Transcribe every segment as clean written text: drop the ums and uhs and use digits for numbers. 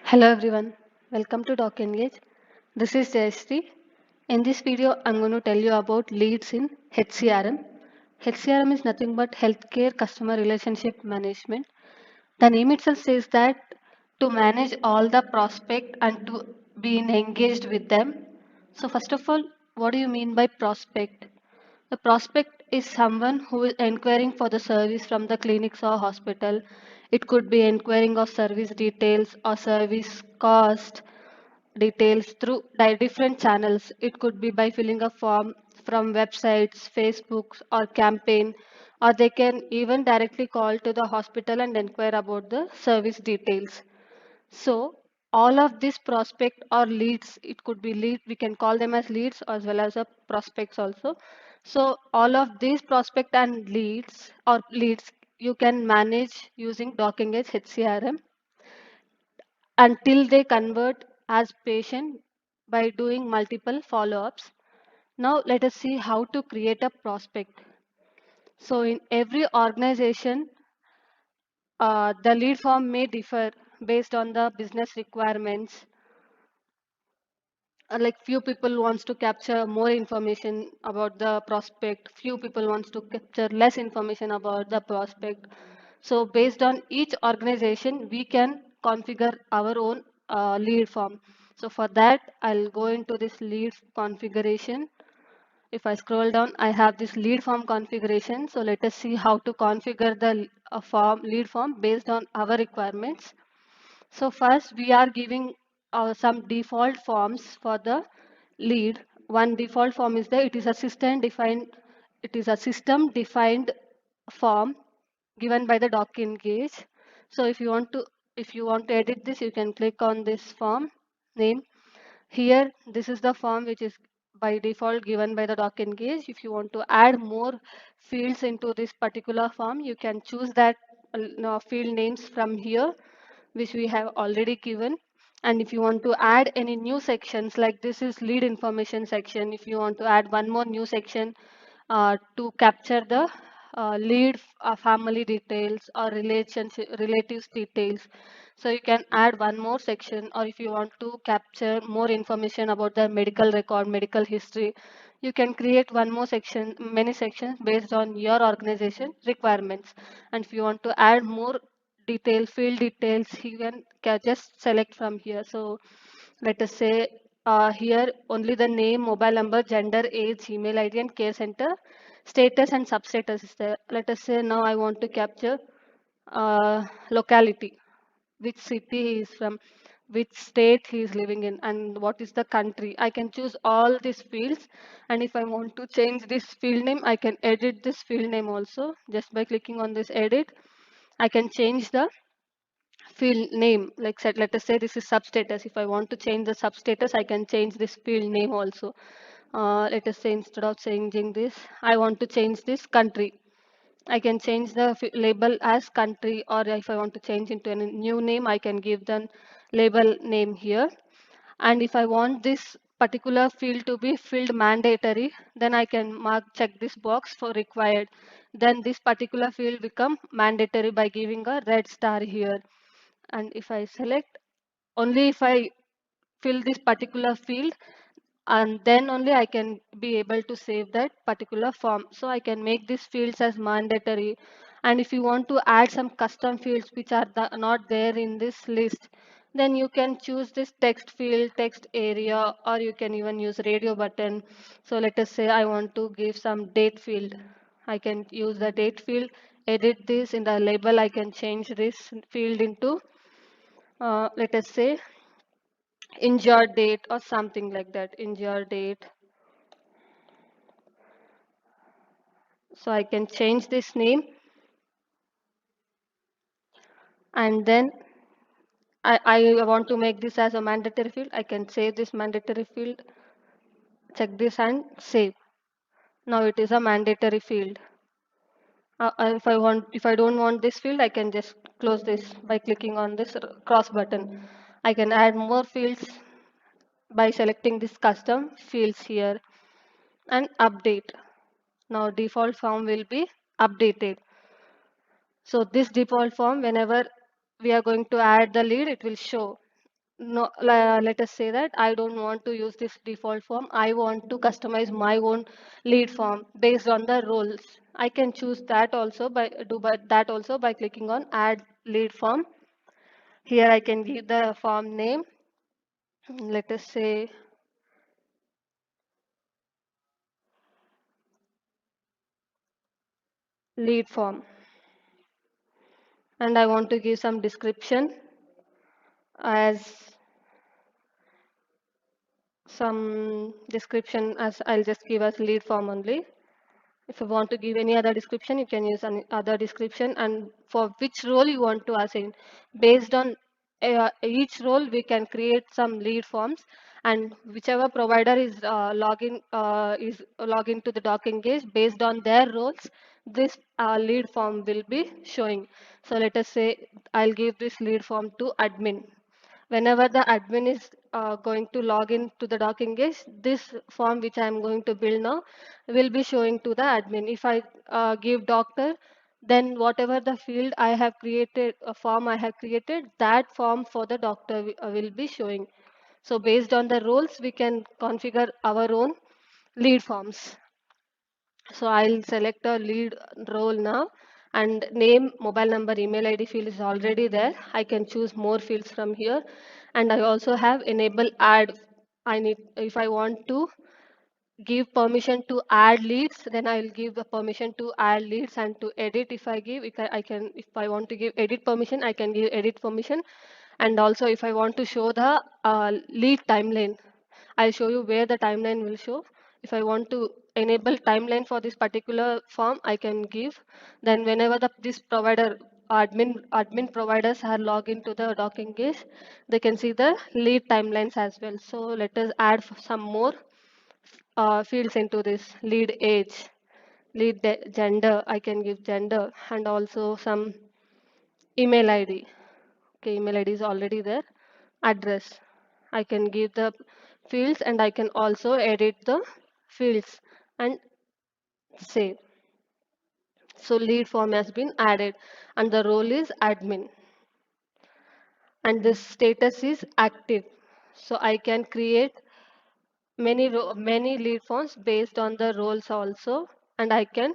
Hello everyone, welcome to DocEngage. This is Jayashree. In this video, I'm going to tell you about leads in HCRM. HCRM is nothing but Healthcare Customer Relationship Management. The name itself says that to manage all the prospect and to be engaged with them. So first of all, what do you mean by prospect? The prospect is someone who is inquiring for the service from the clinics or hospital. It could be inquiring of service details or service cost details through different channels. It could be by filling a form from websites, Facebook, or campaign, or they can even directly call to the hospital and inquire about the service details. So all of these prospect or leads, it could be lead, we can call them as leads as well as a prospects also. So all of these prospect and leads or leads you can manage using DocEngage HCRM until they convert as patient by doing multiple follow-ups. Now let us see how to create a prospect. So in every organization, the lead form may differ based on the business requirements. Like few people wants to capture more information about the prospect, few people wants to capture less information about the prospect. So based on each organization we can configure our own lead form. So for that I'll go into this lead configuration. If I scroll down, I have this lead form configuration. So let us see how to configure the form lead form based on our requirements. So first we are giving some default forms for the lead. One default form is there. It is a system defined form given by the DocEngage. So if you want to edit this, you can click on this form name. Here, this is the form which is by default given by the DocEngage. If you want to add more fields into this particular form, you can choose that field names from here, which we have already given. And if you want to add any new sections, like this is lead information section, if you want to add one more new section to capture the lead family details or relationship relatives details, so you can add one more section. Or if you want to capture more information about the medical record, medical history, you can create one more section, many sections based on your organization requirements. And if you want to add more detail field details, you can just select from here. So let us say here only the name, mobile number, gender, age, email ID, and care center, status and substatus is there. Let us say now I want to capture locality, which city he is from, which state he is living in, and what is the country. I can choose all these fields, and if I want to change this field name, I can edit this field name also just by clicking on this edit. I can change the field name, like said, let us say this is substatus. If I want to change the substatus, I can change this field name also. Let us say instead of changing this, I want to change this country. I can change the label as country, or if I want to change into a new name, I can give the label name here. And if I want this particular field to be filled mandatory, then I can check this box for required. Then this particular field become mandatory by giving a red star here. And if I select, only if I fill this particular field, and then only I can be able to save that particular form. So I can make these fields as mandatory. And if you want to add some custom fields which are not there in this list, then you can choose this text field, text area, or you can even use radio button. So let us say I want to give some date field. I can use the date field, edit this in the label. I can change this field into let us say injured date or something like that, injured date. So I can change this name, and then I want to make this as a mandatory field. I can save this mandatory field, check this and save. Now it is a mandatory field. If I don't want this field, I can just close this by clicking on this cross button. I can add more fields by selecting this custom fields here and update. Now default form will be updated. So this default form, whenever we are going to add the lead, it will show. No, let us say that I don't want to use this default form. I want to customize my own lead form based on the roles. I can choose that also by clicking on add lead form. Here I can give the form name. Let us say lead form, and I want to give some description as as I'll just give as lead form only. If you want to give any other description, you can use any other description, and for which role you want to assign. Based on each role, we can create some lead forms, and whichever provider is login to the DocEngage based on their roles, this lead form will be showing. So let us say I'll give this lead form to admin. Whenever the admin is going to log in to the DocEngage, this form which I am going to build now will be showing to the admin. If I give doctor, then whatever the field I have created, a form I have created, that form for the doctor will be showing. So based on the roles, we can configure our own lead forms. So I'll select a lead role now, and name, mobile number, email ID field is already there. I can choose more fields from here, and I also have enable add. If I want to give permission to add leads, then I'll give the permission to add leads, and to edit, if I want to give edit permission, I can give edit permission. And also if I want to show the lead timeline, I'll show you where the timeline will show. If I want to enable timeline for this particular form, I can give. Then whenever this provider admin providers are logged into the DocEngage, they can see the lead timelines as well. So let us add some more fields into this: lead age, gender. I can give gender, and also some email ID. Okay, email ID is already there. Address. I can give the fields, and I can also edit the fields and save. So lead form has been added, and the role is admin, and this status is active. So I can create many lead forms based on the roles also, and I can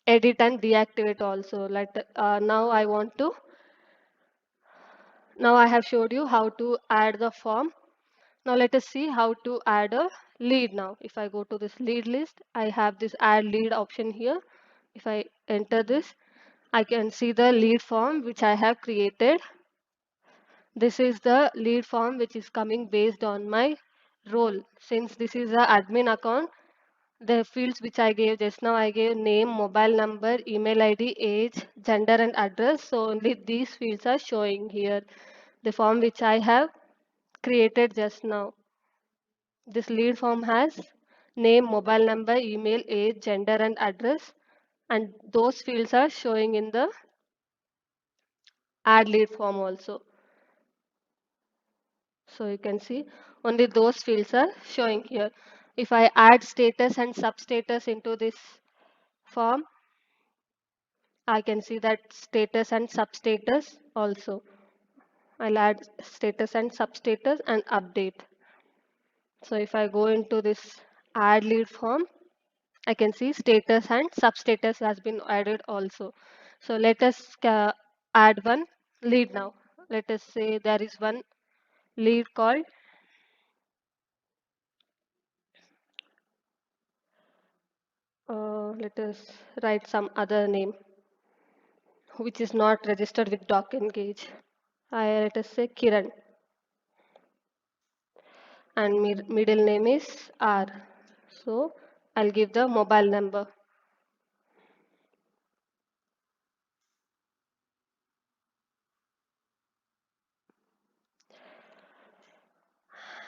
edit and deactivate also. Like now I have showed you how to add the form. Now let us see how to add a lead now. If I go to this lead list, I have this add lead option here. If I enter this, I can see the lead form which I have created. This is the lead form which is coming based on my role. Since this is a admin account, the fields which I gave just now, I gave name, mobile number, email ID, age, gender, and address. So only these fields are showing here. The form which I have created just now. This lead form has name, mobile number, email, age, gender, and address. And those fields are showing in the add lead form also. So you can see only those fields are showing here. If I add status and substatus into this form, I can see that status and substatus also. I'll add status and substatus and update. So if I go into this add lead form, I can see status and substatus has been added also. So let us add one lead now. Let us say there is one lead called let us write some other name which is not registered with DocEngage. Let us say Kiran, and middle name is R. So I'll give the mobile number.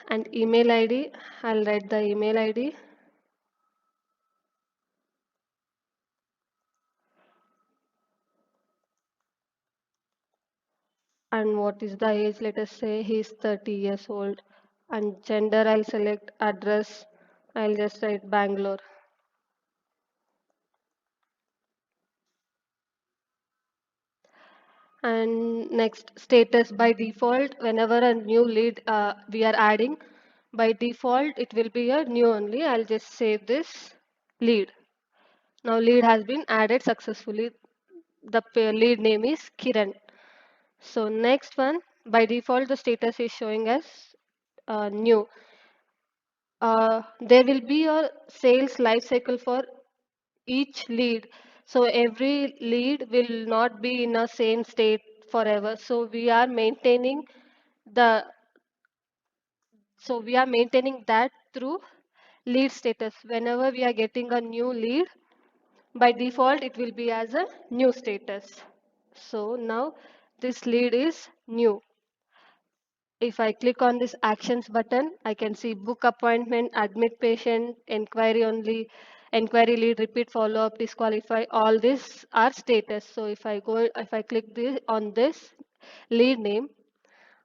And email ID, I'll write the email ID. And what is the age? Let us say he's 30 years old. And gender, I'll select address. I'll just write Bangalore. And next, status. By default, whenever a new lead we are adding, by default it will be a new only. I'll just save this lead. Now lead has been added successfully. The lead name is Kiran. So next one, by default the status is showing as new. There will be a sales life cycle for each lead. So every lead will not be in a same state forever. The we are maintaining that through lead status. Whenever we are getting a new lead, by default it will be as a new status. So now this lead is new. If I click on this actions button, I can see book appointment, admit patient, inquiry only, inquiry lead, repeat follow up, disqualify. All these are status. So if I click this on this lead name,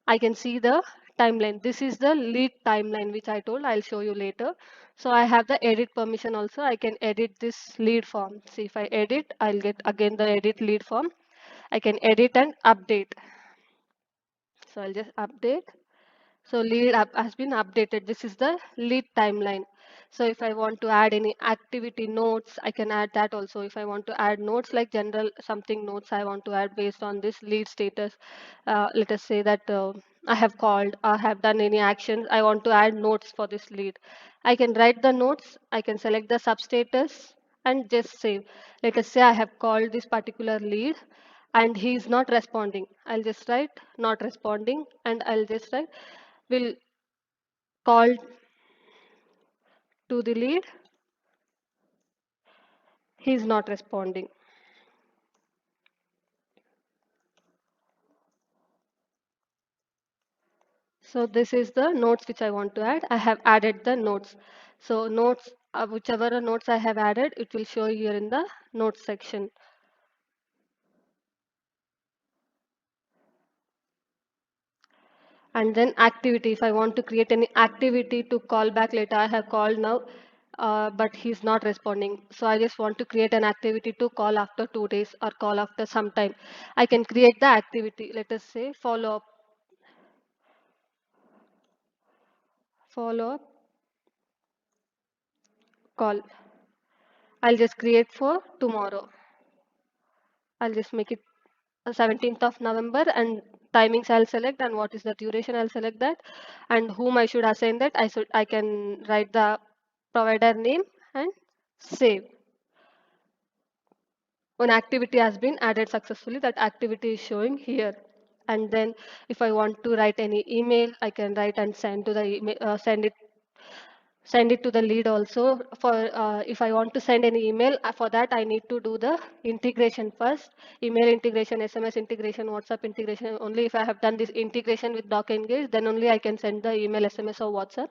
I can see the timeline. This is the lead timeline which I told. I'll show you later. So I have the edit permission also. I can edit this lead form. See, if I edit, I'll get again the edit lead form. I can edit and update. So I'll just update. So lead up has been updated. This is the lead timeline. So if I want to add any activity notes, I can add that also. If I want to add notes like general something notes I want to add based on this lead status, let us say that I have called, I have done any actions, I want to add notes for this lead. I can write the notes, I can select the substatus and just save. Let us say I have called this particular lead and he is not responding. I'll just write not responding and I'll just write will call to the lead, he is not responding. So this is the notes which I want to add. I have added the notes. So notes, whichever notes I have added, it will show here in the notes section. And then activity, if I want to create any activity to call back later, I have called now, but he's not responding. So I just want to create an activity to call after 2 days or call after some time. I can create the activity. Let us say follow up call. I'll just create for tomorrow. I'll just make it 17th of November and timings I'll select and what is the duration I'll select that and whom I should assign that. I can write the provider name and save. One activity has been added successfully. That activity is showing here. And then if I want to write any email, I can write and send to the email, send it to the lead also. For if I want to send any email, for that I need to do the integration first. Email integration, SMS integration, WhatsApp integration. Only if I have done this integration with DocEngage, then only I can send the email, SMS or WhatsApp.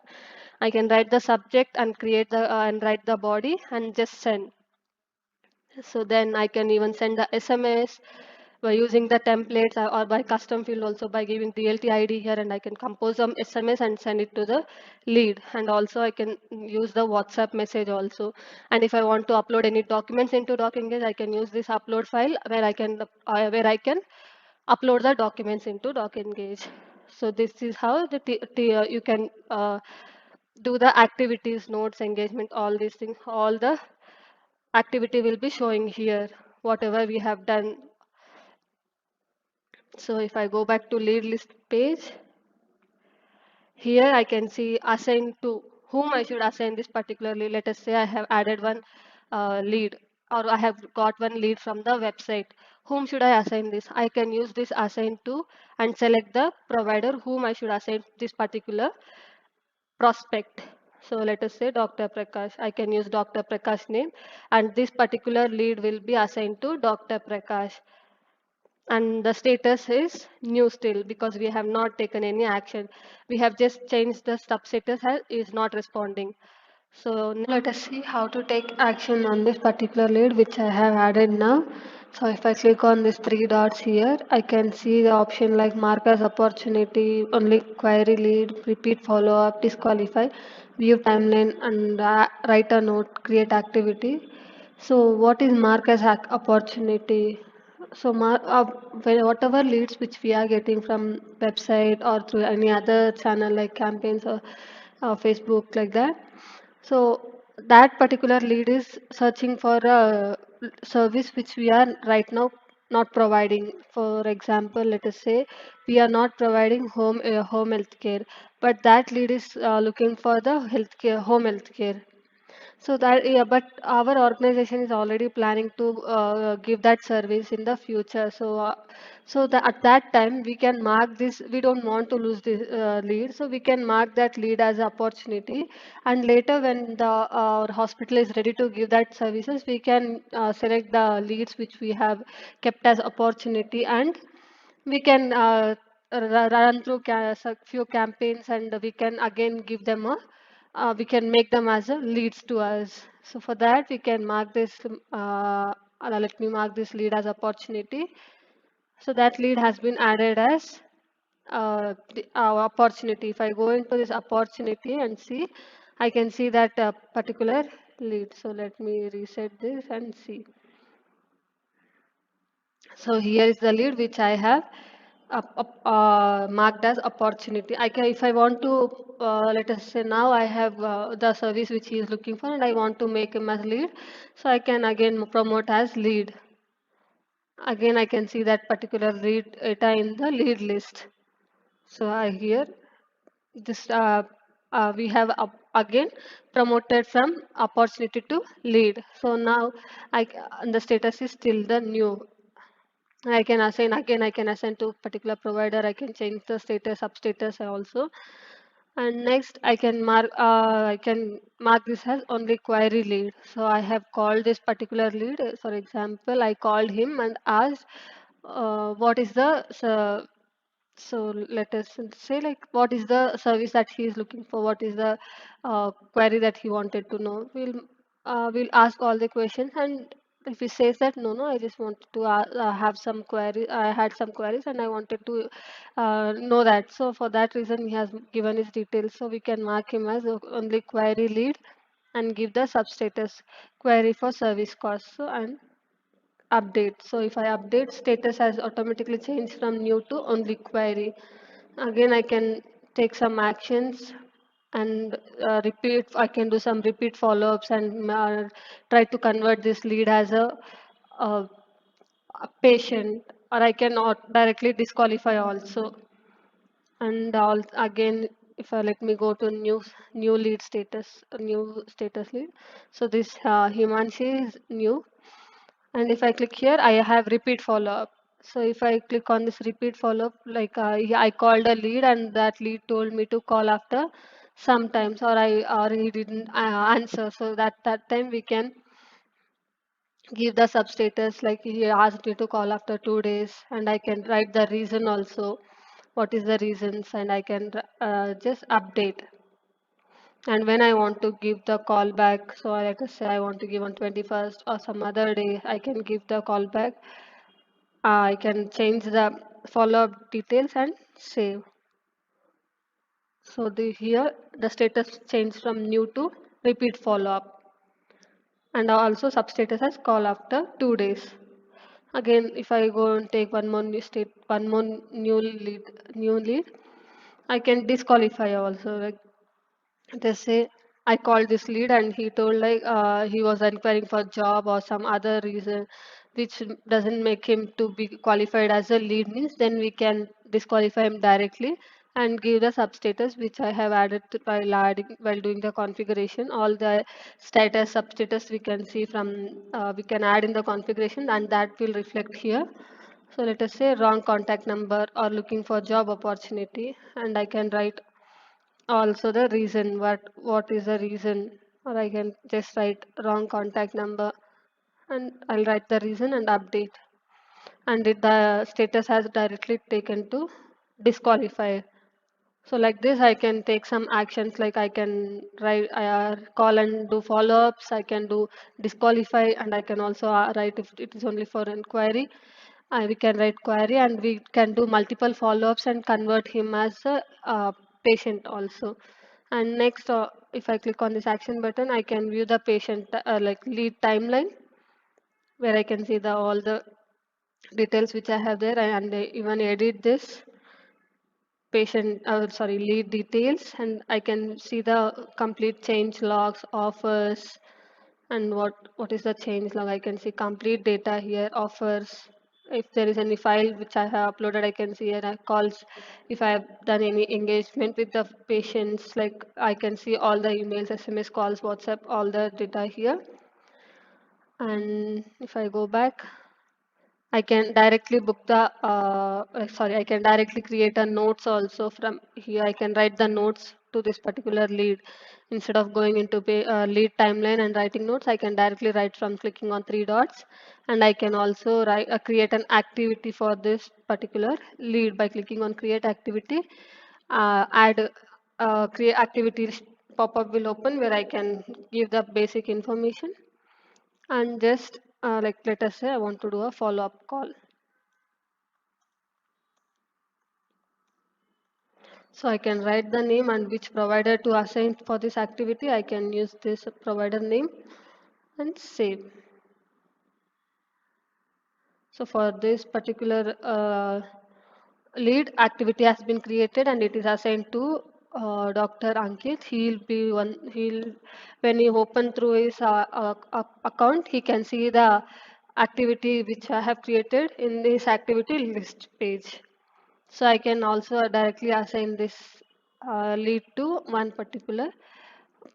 I can write the subject and create the and write the body and just send. So then I can even send the SMS by using the templates or by custom field also by giving DLT ID here, and I can compose some SMS and send it to the lead. And also I can use the WhatsApp message also. And if I want to upload any documents into DocEngage, I can use this upload file where I can upload the documents into DocEngage. So this is how you can do the activities, notes, engagement, all these things. All the activity will be showing here, whatever we have done. So if I go back to lead list page, here I can see assign to whom I should assign this particularly. Let us say I have added one lead or I have got one lead from the website. Whom should I assign this? I can use this assign to and select the provider whom I should assign this particular prospect. So let us say Dr. Prakash. I can use Dr. Prakash name and this particular lead will be assigned to Dr. Prakash. And the status is new still because we have not taken any action. We have just changed the sub status as is not responding. So now let us see how to take action on this particular lead which I have added now. So if I click on these three dots here, I can see the option like mark as opportunity, only query lead, repeat follow up, disqualify, view timeline, and write a note, create activity. So what is mark as opportunity? So, whatever leads which we are getting from website or through any other channel like campaigns or Facebook like that. So that particular lead is searching for a service which we are right now not providing. For example, let us say we are not providing home health care, but that lead is looking for the healthcare home health care. So that, yeah, but our organization is already planning to give that service in the future. So that at that time we can mark this. We don't want to lose this lead, so we can mark that lead as opportunity. And later, when the our hospital is ready to give that services, we can select the leads which we have kept as opportunity, and we can run through few campaigns, and we can again give them a we can make them as a leads to us. So for that we can mark this let me mark this lead as opportunity. So that lead has been added as our opportunity. If I go into this opportunity and see, I can see that particular lead. So let me reset this and see. So here is the lead which I have marked as opportunity. I can, if I want to, let us say now I have the service which he is looking for, and I want to make him as lead. So I can again promote as lead. Again, I can see that particular lead data in the lead list. So I here this we have again promoted from opportunity to lead. So now and the status is still the new. I can assign again. I can assign to particular provider. I can change the status, sub status also. And next, I can mark this as only query lead. So I have called this particular lead. For example, I called him and asked, what is the so let us say like what is the service that he is looking for? What is the query that he wanted to know? We'll ask all the questions, and if he says that no, I just wanted to have some query. I had some queries and I wanted to know that. So for that reason, he has given his details. So we can mark him as only query lead and give the substatus query for service cost. So and update. So if I update, status has automatically changed from new to only query. Again, I can take some actions and repeat. I can do some repeat follow-ups and try to convert this lead as a, a patient, or I can directly disqualify also. And again, if I let me go to new lead status, new status lead. So this Himanshi is new, and if I click here, I have repeat follow-up. So if I click on this repeat follow-up, like I called a lead and that lead told me to call after sometimes, or he didn't answer. So that time we can give the substatus like he asked me to call after 2 days, and I can write the reason also. What is the reasons, and I can just update. And when I want to give the call back, so like I say I want to give on 21st or some other day, I can give the call back. I can change the follow-up details and save. So here the status changed from new to repeat follow-up, and also substatus as call after 2 days. Again, if I go and take one more new lead, I can disqualify also. Like they say I called this lead and he told like he was inquiring for job or some other reason which doesn't make him to be qualified as a lead means, then we can disqualify him directly and give the substatus which I have added while doing the configuration. All the status substatus we can see from we can add in the configuration, and that will reflect here. So let us say wrong contact number or looking for job opportunity, and I can write also the reason. What is the reason, or I can just write wrong contact number, and I'll write the reason and update, and the status has directly taken to disqualify. So like this I can take some actions, like I can write call and do follow-ups, I can do disqualify, and I can also write if it is only for inquiry. We can write query, and we can do multiple follow-ups and convert him as a patient also. And next, if I click on this action button, I can view the patient like lead timeline, where I can see the all the details which I have there, and I even edit this lead details, and I can see the complete change logs, offers, and what is the change log. I can see complete data here, offers. If there is any file which I have uploaded, I can see here calls. If I have done any engagement with the patients, like I can see all the emails, SMS calls, WhatsApp, all the data here. And if I go back, I can directly book the, I can directly create a notes also from here. I can write the notes to this particular lead. Instead of going into lead timeline and writing notes, I can directly write from clicking on three dots. And I can also create an activity for this particular lead by clicking on create activity. Add create activity pop-up will open where I can give the basic information, and just like let us say I want to do a follow-up call. So I can write the name and which provider to assign for this activity. I can use this provider name and save. So for this particular lead, activity has been created and it is assigned to Dr. Ankit. When he open through his account, he can see the activity which I have created in this activity list page. So I can also directly assign this lead to one particular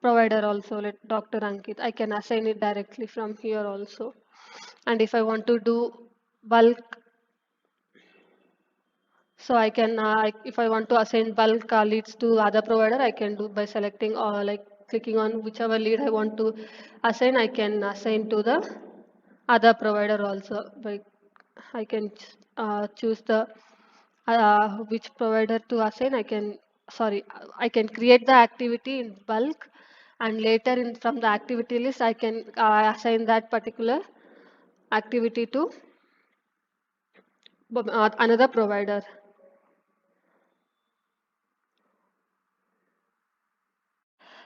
provider also, like Dr. Ankit. I can assign it directly from here also. And if I want to do bulk, so I can, if I want to assign bulk leads to other provider, I can do by selecting or like clicking on whichever lead I want to assign, I can assign to the other provider also. Like I can choose the which provider to assign. I can create the activity in bulk, and later in from the activity list I can assign that particular activity to another provider.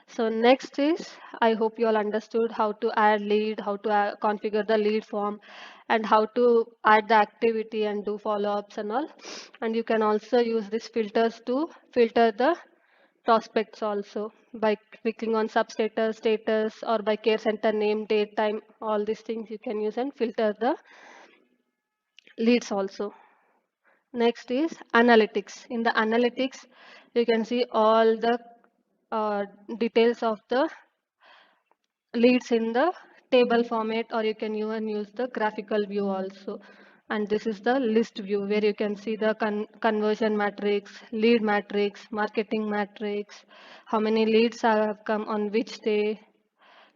So next is, I hope you all understood how to add lead, how to configure the lead form, and how to add the activity and do follow-ups and all. And you can also use these filters to filter the prospects also by clicking on substatus, status, or by care center name, date, time, all these things you can use and filter the leads also. Next is analytics. In the analytics, you can see all the details of the leads in the table format, or you can even use the graphical view also. And this is the list view where you can see the conversion matrix, lead matrix, marketing matrix, how many leads have come on which day,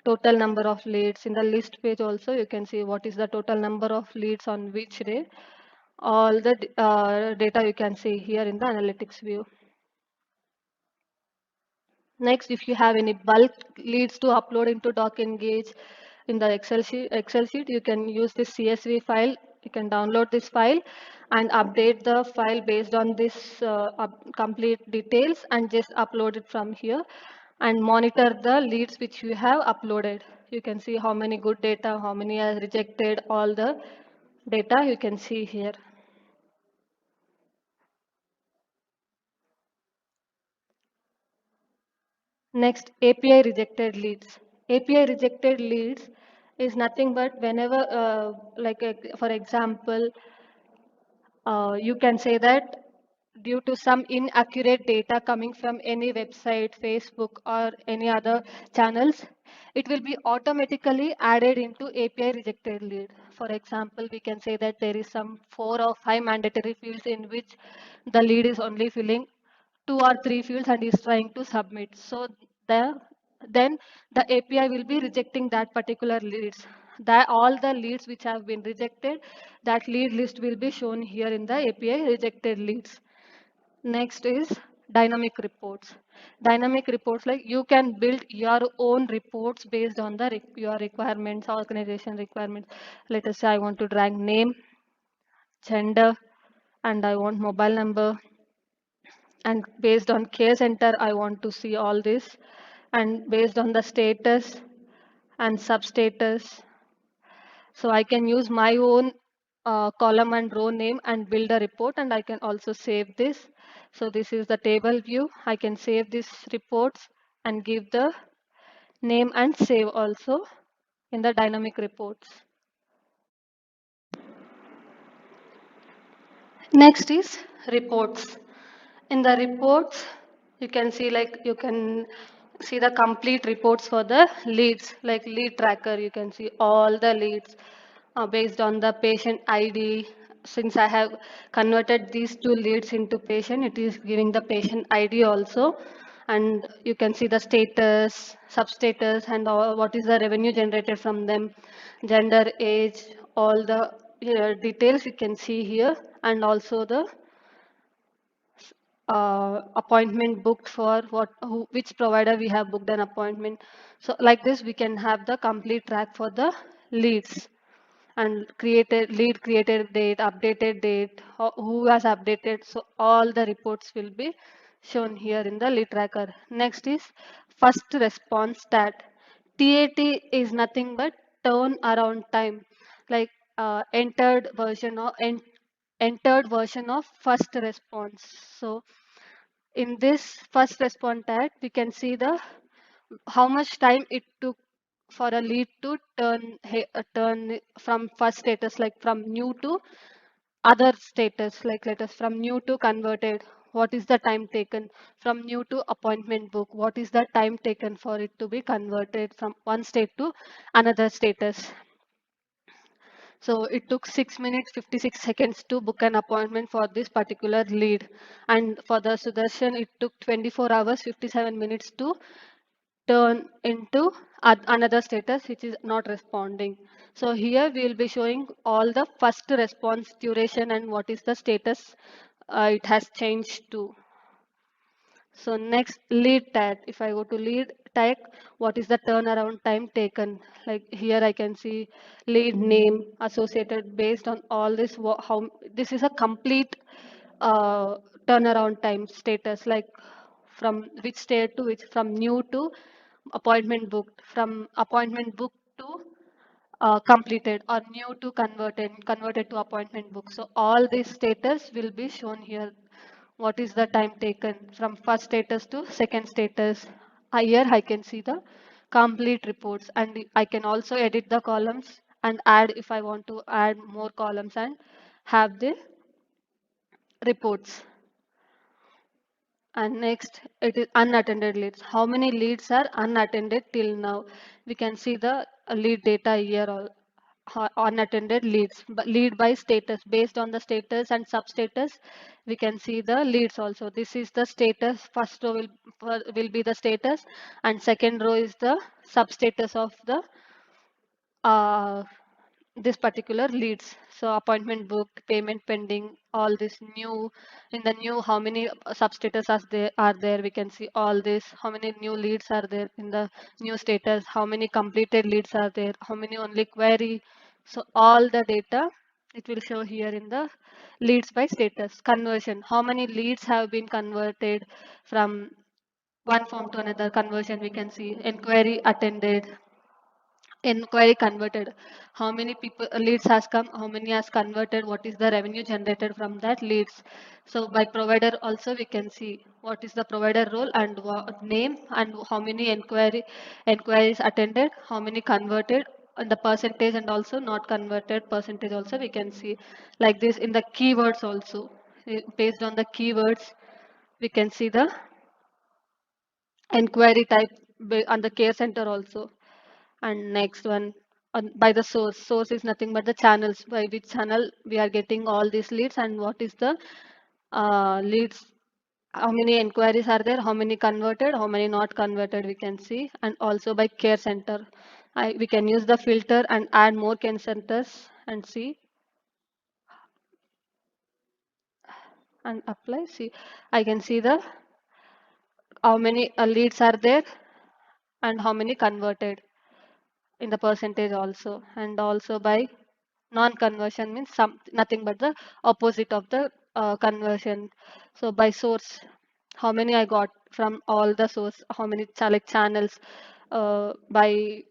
total number of leads. In the list page also you can see what is the total number of leads on which day. All the data you can see here in the analytics view. Next, if you have any bulk leads to upload into DocEngage in the Excel sheet, you can use this CSV file. You can download this file and update the file based on this complete details and just upload it from here and monitor the leads which you have uploaded. You can see how many good data, how many are rejected, all the data you can see here. Next, API rejected leads. API rejected leads is nothing but whenever, for example, you can say that due to some inaccurate data coming from any website, Facebook, or any other channels, it will be automatically added into API rejected lead. For example, we can say that there is some 4 or 5 mandatory fields in which the lead is only filling 2 or 3 fields and is trying to submit. So the then the API will be rejecting that particular leads. That all the leads which have been rejected, that lead list will be shown here in the API rejected leads. Next is dynamic reports. Dynamic reports, like you can build your own reports based on the your requirements, organization requirements. Let us say I want to drag name, gender, and I want mobile number, and based on care center I want to see all this, and based on the status and substatus, so I can use my own column and row name and build a report, and I can also save this. So this is the table view. I can save these reports and give the name and save also in the dynamic reports. Next is reports. In the reports, you can see the complete reports for the leads, like lead tracker. You can see all the leads based on the patient ID. Since I have converted these two leads into patient, it is giving the patient ID also. And you can see the status, substatus, and what is the revenue generated from them, gender, age, all the details you can see here, and also the appointment booked for which provider we have booked an appointment. So like this, we can have the complete track for the leads and created date, updated date, who has updated. So all the reports will be shown here in the lead tracker. Next is first response stat. TAT is nothing but turnaround time, like entered version of first response. So in this first response tag, we can see the how much time it took for a lead to turn from first status, like from new to other status, like let us from new to converted. What is the time taken from new to appointment book? What is the time taken for it to be converted from one state to another status? So it took 6 minutes 56 seconds to book an appointment for this particular lead. And for the Sudarshan, it took 24 hours 57 minutes to turn into another status which is not responding. So here we will be showing all the first response duration and what is the status it has changed to. So next, lead tag. If I go to lead tag, what is the turnaround time taken? Like here I can see lead name associated based on all this. How this is a complete uh, turnaround time status, like from which state to which, from new to appointment booked, from appointment booked to completed, or new to converted to appointment book. So all this status will be shown here. What is the time taken from first status to second status? Here I can see the complete reports, and I can also edit the columns and add if I want to add more columns and have the reports. And next, it is unattended leads. How many leads are unattended till now? We can see the lead data here, all unattended leads, but lead by status. Based on the status and substatus, we can see the leads also. This is the status. First row will be the status, and second row is the substatus of the uh, this particular leads. So appointment booked, payment pending, all this new. In the new, how many substatus are there, we can see all this. How many new leads are there in the new status? How many completed leads are there? How many only query? So all the data it will show here in the leads by status. Conversion, how many leads have been converted from one form to another. Conversion, we can see inquiry attended, inquiry converted, how many people leads has come, how many has converted, what is the revenue generated from that leads. So by provider also we can see what is the provider role and name, and how many inquiries attended, how many converted, and the percentage, and also not converted percentage also we can see. Like this in the keywords also, based on the keywords we can see the inquiry type on the care center also. And next one, by the source is nothing but the channels, by which channel we are getting all these leads, and what is the leads, how many inquiries are there, how many converted, how many not converted we can see. And also by care center, we can use the filter and add more care centers and see and apply. See, I can see the how many leads are there and how many converted in the percentage also. And also by non-conversion means nothing but the opposite of the conversion. So by source, how many I got from all the source, how many like channels, by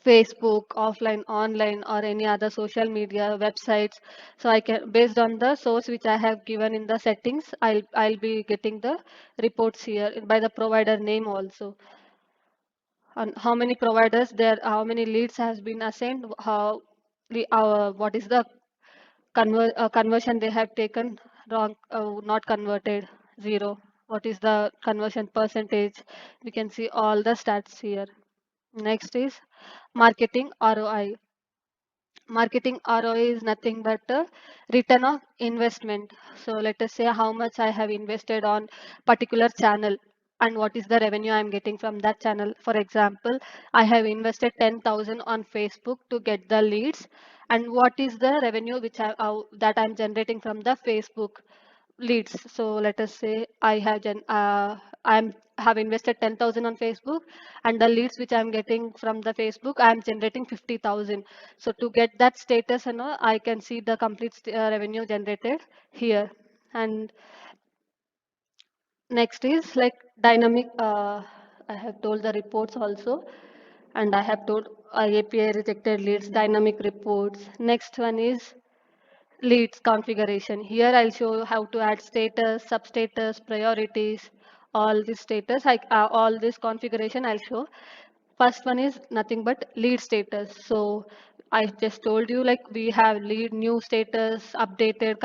Facebook, offline, online, or any other social media websites. So I can, based on the source which I have given in the settings, I'll be getting the reports here by the provider name also, on how many providers there, how many leads has been assigned, how what is the conversion they have taken, wrong, not converted, zero. What is the conversion percentage? We can see all the stats here. Next is marketing ROI. Marketing ROI is nothing but a return of investment. So let us say how much I have invested on particular channel and what is the revenue I'm getting from that channel. For example, I have invested 10,000 on Facebook to get the leads, and what is the revenue which that I'm generating from the Facebook leads. So let us say I'm have invested 10,000 on Facebook, and the leads which I'm getting from the Facebook, I'm generating 50,000. So to get that status and all, I can see the complete revenue generated here. And next is like dynamic. I have told the reports also, and I have told API rejected leads, dynamic reports. Next one is leads configuration. Here I'll show how to add status, substatus, priorities, all this status, all this configuration I'll show. First one is nothing but lead status. So I just told you like we have lead new status, updated,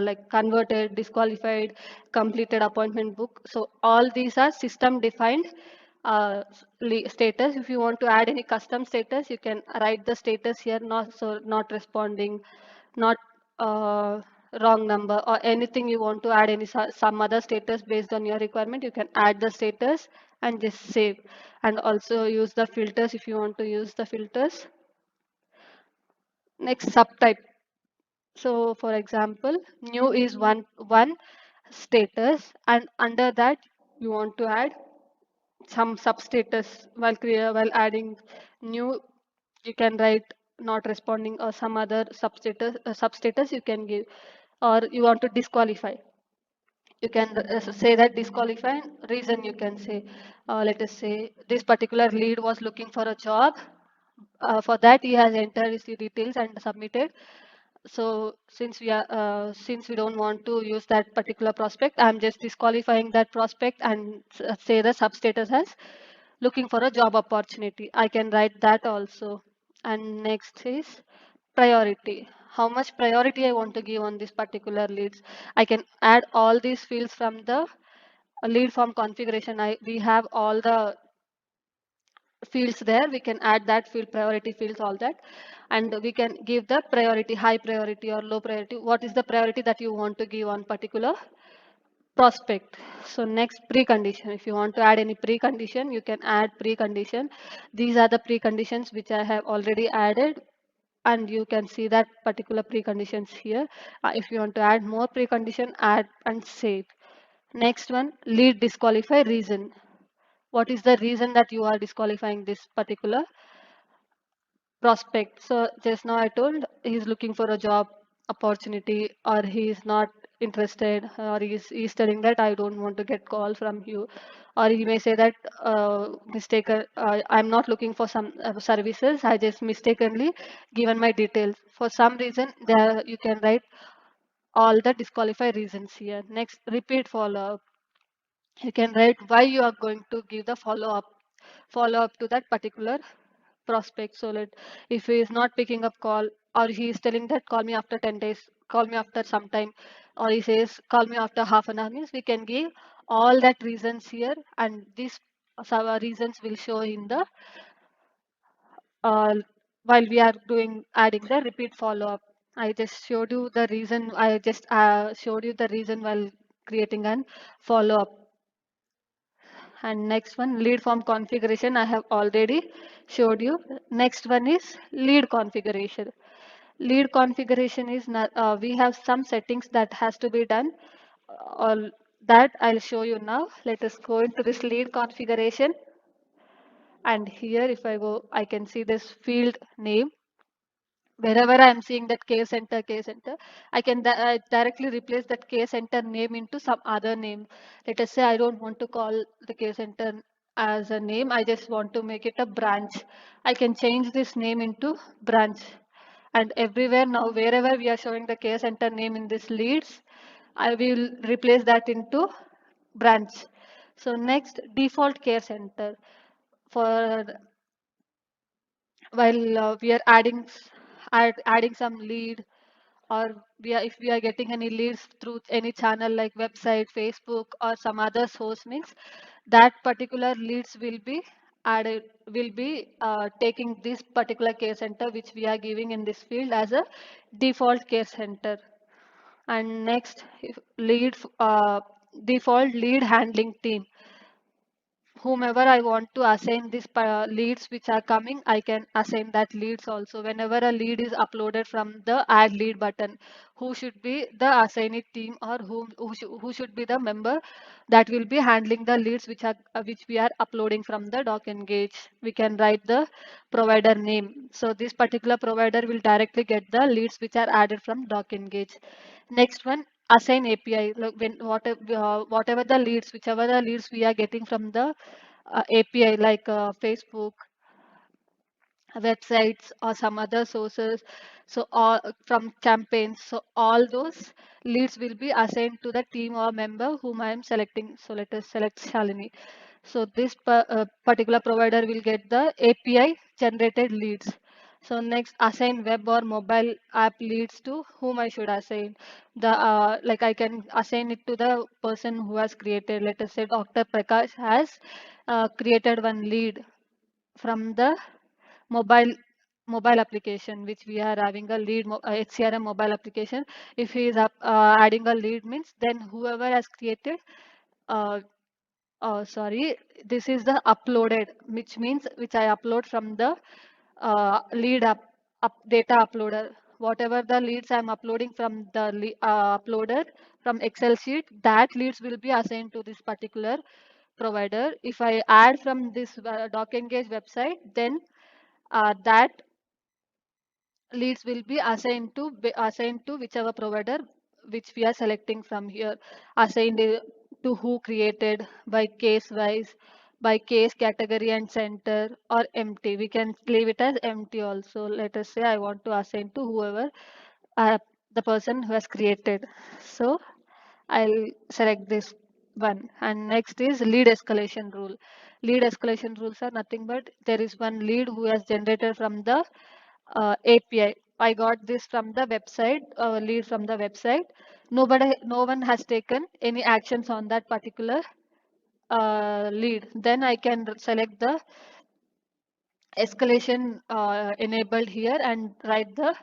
like converted, disqualified, completed appointment book. So all these are system defined status. If you want to add any custom status, you can write the status here, not responding, not uh, wrong number, or anything you want to add any some other status based on your requirement, you can add the status and just save. And also use the filters if you want to use the filters. Next, subtype. So for example, new is one status, and under that you want to add some substatus. While adding new, you can write not responding or some other substatus you can give. Or you want to disqualify, you can say that disqualify. Reason you can say, let us say this particular lead was looking for a job. For that he has entered his details and submitted. So since we don't want to use that particular prospect, I'm just disqualifying that prospect and say the substatus as looking for a job opportunity. I can write that also. And next is priority. How much priority I want to give on this particular leads. I can add all these fields from the lead form configuration. We have all the fields there. We can add that field, priority fields, all that, and we can give the priority, high priority or low priority. What is the priority that you want to give on particular prospect? So next, precondition. If you want to add any precondition, you can add precondition. These are the preconditions which I have already added, and you can see that particular preconditions here. If you want to add more precondition, add and save. Next one, lead disqualify reason. What is the reason that you are disqualifying this particular prospect? So just now I told he's looking for a job opportunity, or he's not interested, or he's telling that I don't want to get call from you, or he may say that I'm not looking for some services, I just mistakenly given my details. For some reason there you can write all the disqualify reasons here. Next, repeat follow up. You can write why you are going to give the follow up to that particular prospect. So let, if he is not picking up call, or he is telling that call me after 10 days, call me after some time, or he says call me after half an hour, means we can give all that reasons here, and these some reasons will show in the uh, while we are doing adding the repeat follow up. I just showed you the reason. I just showed you the reason while creating an follow up. And next one, lead form configuration, I have already showed you. Next one is lead configuration. Lead configuration is not, we have some settings that has to be done. All that I'll show you now. Let us go into this lead configuration. And here if I go, I can see this field name. Wherever I'm seeing that case center, I can directly replace that case center name into some other name. Let us say I don't want to call the case center. as a name. I just want to make it a branch. I can change this name into branch. And everywhere now, wherever we are showing the care center name in this leads, I will replace that into branch. So next, default care center. For while we are adding some lead, or if we are getting any leads through any channel like website, Facebook, or some other source, means that particular leads will be added, will be taking this particular care center which we are giving in this field as a default care center. And next, if lead default lead handling team, whomever I want to assign this leads which are coming, I can assign that leads also. Whenever a lead is uploaded from the add lead button, who should be the assignee team, or who should be the member that will be handling the leads which we are uploading from the DocEngage. We can write the provider name. So this particular provider will directly get the leads which are added from DocEngage. Next one, assign API. Like when whatever the leads, whichever the leads we are getting from the API, like Facebook, websites, or some other sources, so all from campaigns, so all those leads will be assigned to the team or member whom I am selecting. So let us select Shalini. So this particular provider will get the API generated leads. So next, assign web or mobile app leads. To whom I should assign the like I can assign it to the person who has created. Let us say Dr. Prakash has created one lead from the mobile mobile application, which we are having a lead HCRM mobile application. If he is adding a lead, means then whoever has created uh, sorry, this is the uploaded, which means which I upload from the lead up data uploader. Whatever the leads I'm uploading from the uploader from Excel sheet, that leads will be assigned to this particular provider. If I add from this DocEngage website, then that leads will be assigned to whichever provider which we are selecting from here. Assigned to who created, by case wise, by case, category and center, or empty. We can leave it as empty also. Let us say I want to assign to whoever uh, the person who has created. So I'll select this one. And next is lead escalation rule. Lead escalation rules are nothing but there is one lead who has generated from the API. I got this from the website, lead from the website. No one has taken any actions on that particular lead. Then I can select the escalation enabled here and write the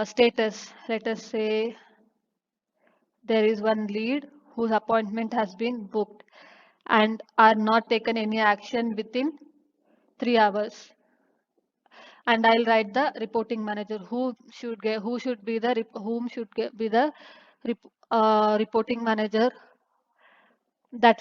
status. Let us say there is one lead whose appointment has been booked and are not taken any action within 3 hours. And I'll write the reporting manager who should be the whom should be the reporting manager that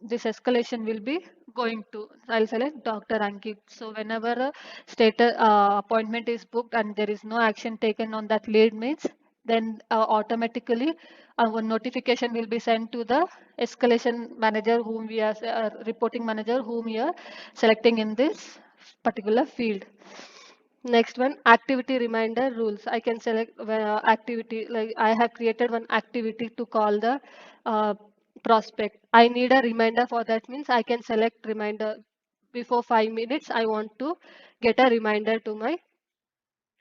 this escalation will be going to. I'll select Dr. Ankit. So whenever a status appointment is booked and there is no action taken on that lead, means then automatically a notification will be sent to the escalation manager whom we are reporting manager whom we are selecting in this particular field. Next one, activity reminder rules. I can select activity, like I have created one activity to call the uh, prospect. I need a reminder for that, means I can select reminder before 5 minutes. I want to get a reminder to my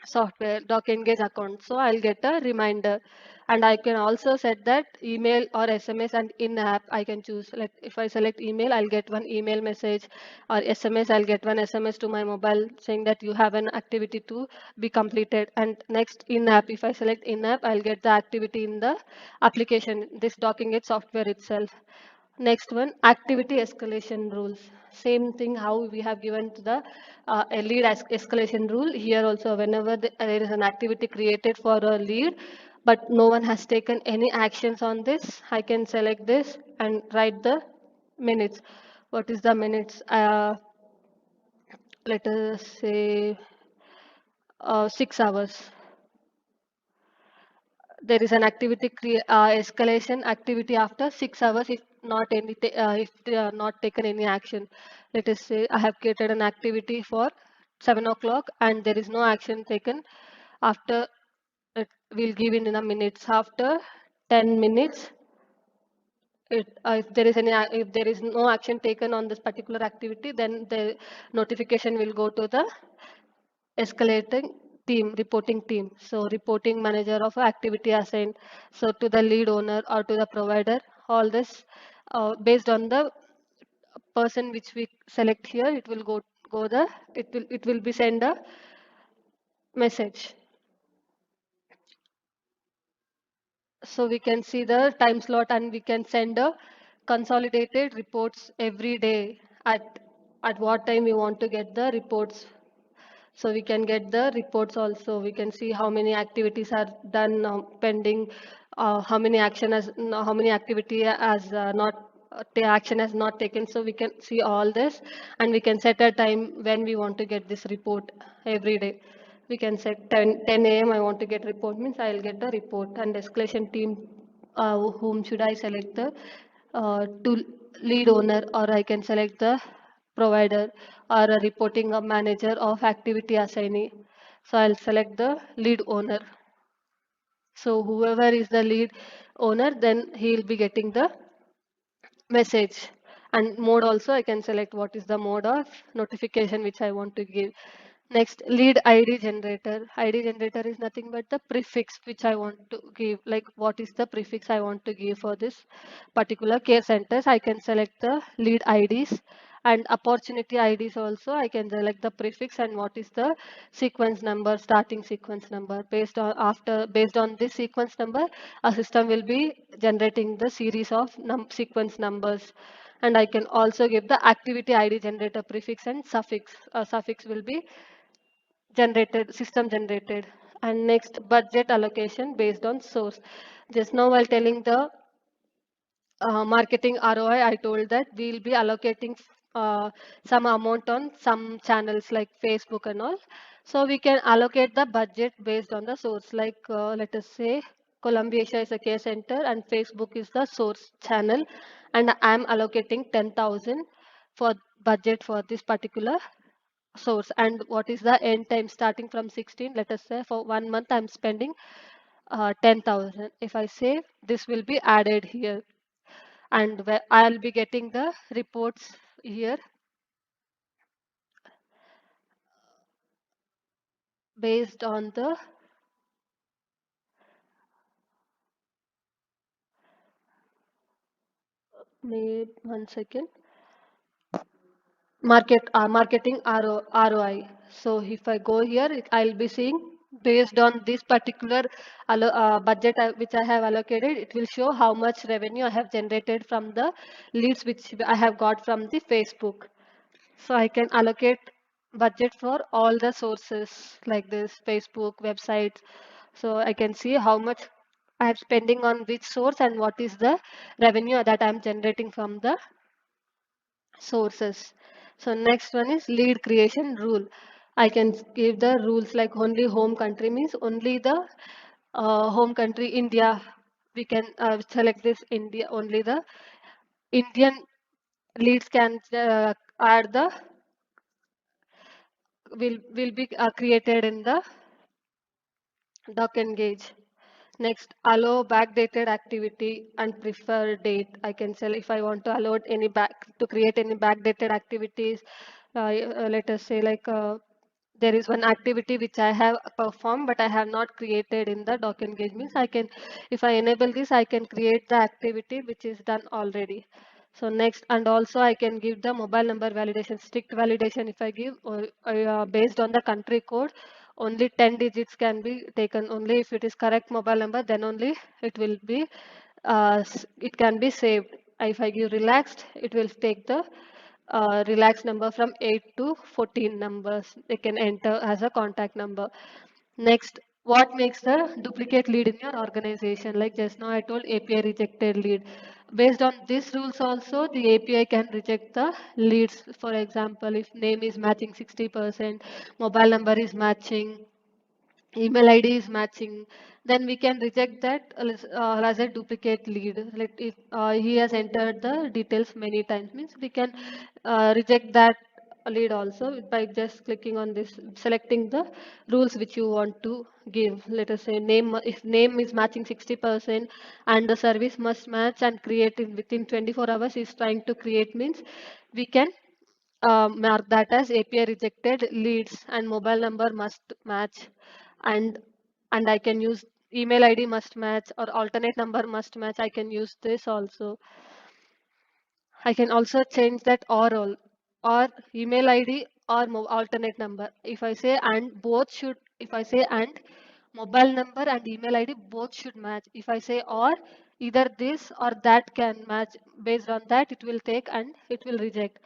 software DocEngage account. So I'll get a reminder, and I can also set that email or SMS and in app I can choose. Like if I select email, I'll get one email message, or SMS, I'll get one SMS to my mobile saying that you have an activity to be completed. And next, in app, if I select in app, I'll get the activity in the application, this DocEngage software itself. Next one, activity escalation rules. Same thing how we have given to the a lead escalation rule. Here also, whenever there is an activity created for a lead, but no one has taken any actions on this, I can select this and write the minutes. What is the minutes? Let us say 6 hours. There is an activity escalation activity after 6 hours. not any if they are not taken any action. Let us say I have created an activity for 7 o'clock and there is no action taken. After it will give in a minutes. After 10 minutes, if there is if there is no action taken on this particular activity, then the notification will go to the escalating team, reporting team. So reporting manager of activity assigned, so to the lead owner or to the provider. All this based on the person which we select here, it will go the it will be send a message. So we can see the time slot and we can send a consolidated reports every day at what time we want to get the reports. So we can get the reports also. We can see how many activities are done pending, how many action has no, how many activity has not the action has not taken. So we can see all this and we can set a time when we want to get this report every day. We can set 10 a.m. I want to get report means I'll get the report and escalation team. Whom should I select the to lead owner or I can select the provider or a reporting a manager of activity assignee. So I'll select the lead owner. So whoever is the lead owner, then he'll be getting the message. And mode also I can select what is the mode of notification which I want to give. Next, lead ID generator. ID generator is nothing but the prefix which I want to give. Like what is the prefix I want to give for this particular care centers. I can select the lead IDs and opportunity IDs also. I can select the prefix and what is the sequence number, starting sequence number. Based on this sequence number, a system will be generating the series of sequence numbers. And I can also give the activity ID generator prefix and suffix. A suffix will be generated, system generated. And next, budget allocation based on source. Just now while telling the marketing ROI, I told that we'll be allocating some amount on some channels like Facebook and all. So we can allocate the budget based on the source. Like let us say Columbia Asia is a care center and Facebook is the source channel, and I'm allocating 10,000 for budget for this particular source. And what is the end time starting from 16? Let us say for 1 month I'm spending 10,000. If I save, this will be added here and where I'll be getting the reports here based on the maybe 1 second marketing ROI. So if I go here, I'll be seeing based on this particular budget which I have allocated, it will show how much revenue I have generated from the leads which I have got from the Facebook. So I can allocate budget for all the sources like this Facebook, websites. So I can see how much I am spending on which source and what is the revenue that I am generating from the sources. So next one is lead creation rule. I can give the rules like only home country means only the home country India. We can select this India, only the Indian leads can add the will be created in the DocEngage. Next, allow backdated activity and prefer date. I can tell if I want to allow any to create any backdated activities. Let us say like there is one activity which I have performed but I have not created in the DocEngage means I can, if I enable this, I can create the activity which is done already. So next, and also I can give the mobile number validation, strict validation. If I give or based on the country code, only 10 digits can be taken. Only if it is correct mobile number, then only it will be it can be saved. If I give relaxed, it will take the relaxed number from 8 to 14 numbers. They can enter as a contact number. Next, what makes the duplicate lead in your organization? Like just now I told API rejected lead. Based on these rules also, the API can reject the leads. For example, if name is matching 60%, mobile number is matching, email ID is matching, then we can reject that as a duplicate lead. Like if he has entered the details many times, means we can reject that lead also by just clicking on this, selecting the rules which you want to give. Let us say name, if name is matching 60% and the service must match and create in within 24 hours is trying to create, means we can mark that as API rejected leads, and mobile number must match, and I can use email ID must match or alternate number must match. I can use this also. I can also change that or email ID or alternate number. If I say and both should, if I say and mobile number and email ID both should match. If I say or, either this or that can match. Based on that, it will take and it will reject.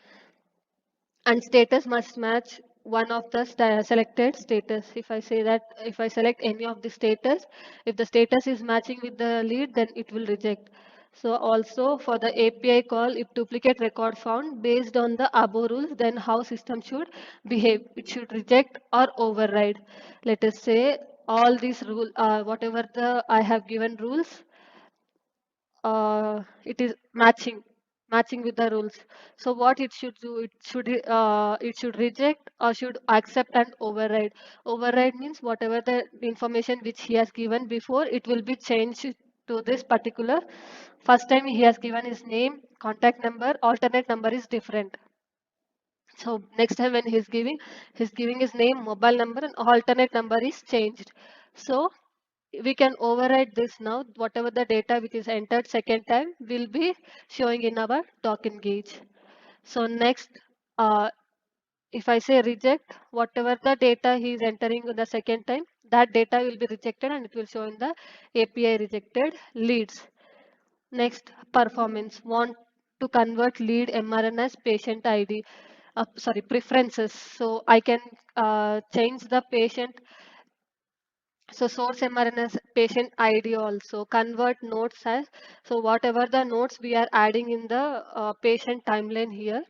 And status must match one of the selected status. If I say that, if I select any of the status, if the status is matching with the lead, then it will reject. So also for the API call, if duplicate record found based on the above rules, then how system should behave? It should reject or override. Let us say all these rule, whatever the I have given rules, it is matching with the rules. So what it should do, it should reject or should accept and override. Override means whatever the information which he has given before, it will be changed to this particular. First time he has given his name, contact number, alternate number is different. So next time when he's giving his name, mobile number, and alternate number is changed. So we can override this now. Whatever the data which is entered second time will be showing in our DocEngage. So next, uh, if I say reject, whatever the data he is entering the second time, that data will be rejected and it will show in the API rejected leads. Next, performance. Want to convert lead MRN as patient ID. Sorry, preferences. So I can change the patient, so source MRN as patient ID also. Convert notes as, so whatever the notes we are adding in the patient timeline here,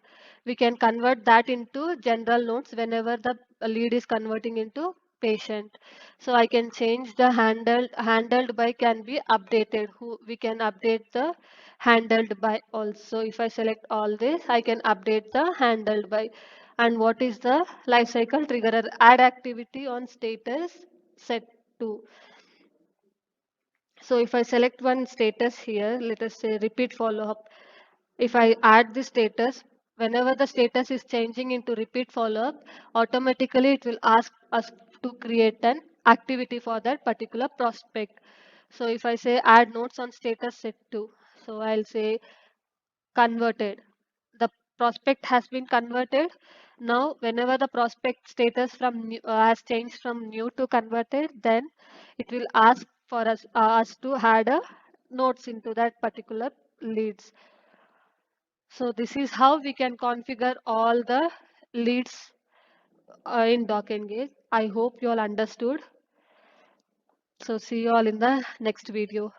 we can convert that into general notes whenever the lead is converting into patient. So I can change the handled by can be updated. Who we can update the handled by also. If I select all this, I can update the handled by. And what is the lifecycle triggerer? Add activity on status set to. So if I select one status here, let us say repeat follow-up. If I add the status, whenever the status is changing into repeat follow-up, automatically it will ask us to create an activity for that particular prospect. So if I say add notes on status set to, so I'll say converted. The prospect has been converted. Now, whenever the prospect status from has changed from new to converted, then it will ask for us to add a notes into that particular leads. So this is how we can configure all the leads in DocEngage. I hope you all understood. So see you all in the next video.